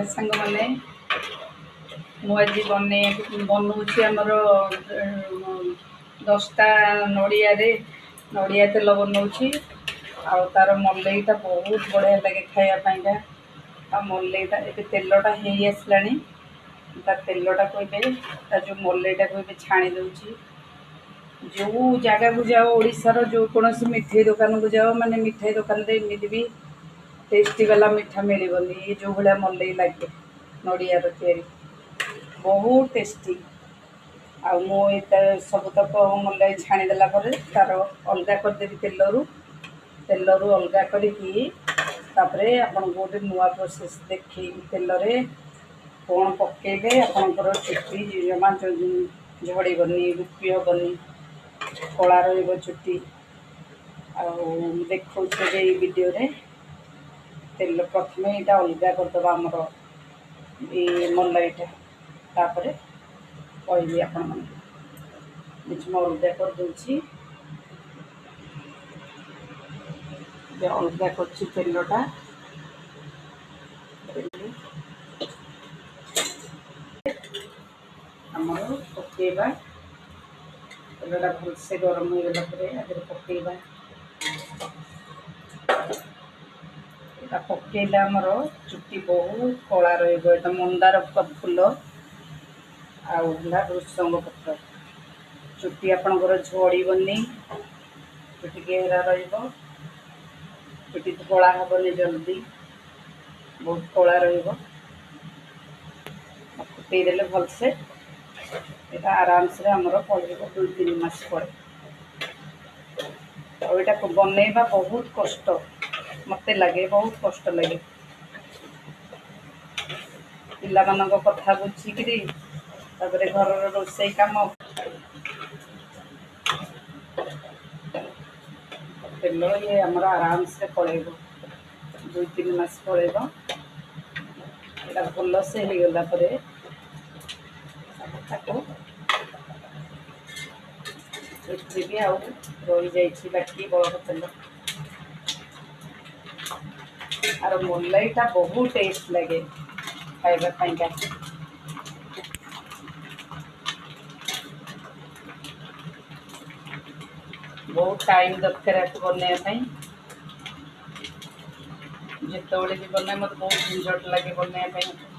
सांग मैंने मुझे बनाऊँगी आमर 10टा नड़िया तेल बनाऊँगी तार मलईटा बहुत बढ़िया लगे खायापाईका आ मलईटा ए तेलटा हो आसला तेलटा को जो मलईटा को छाणी दूची जो जगह को जाओ ओडिशार जो कौन मिठाई दुकान को जाओ माने मिठाई दुकान एमती भी टेस्टी वाला मिठा मिलबनी ये जो भाया मलई लगे नड़िया तैयारी बहुत टेस्टी आ सब तक मलई छाणीदेला तार अलग करदेवी तेलरू अलग करपर आपन गोटे नुआ प्रोसेस देखी तेल कौन पकेबे आपंकर चुट्टी जमा झड़बनी रुपी हेनी कला रुट्टी देखो वीडियो रे तेल प्रथम यहाँ अलग करदे आमर ये मलईटा तापर कहबी आपण मैंने अलग करदे अलग कर तेलटा आमर पकेबा तेलटा भलसे गरम हो गला पकेबा पकेला आमर चुट्टी बहुत कला रहा मंदार फूल आला भृषंग पत्र चुट्टी आपणकर झड़बनी चुट्टी घेरा रुट्टी धला हेनी जल्दी बहुत कला फुटेदेले भलसे यहाँ आराम से आमर पड़े 2-3 मास पर बनैबा बहुत कष्ट मत लगे बहुत कष्ट लगे पिला कथा बुझिकी घर रोसई काम तेल ये आमर आराम से पड़ेब 2-3 मास पड़ेब यहाँ भल से हो गला भी आउ रही जाइए बाकी बड़क तेल आर मलईटा बहुत टेस्ट लगे खाइबापाईका बहुत टाइम दरकार बनवाई जिते भी बनाए मत बहुत झंझट लगे बनवाई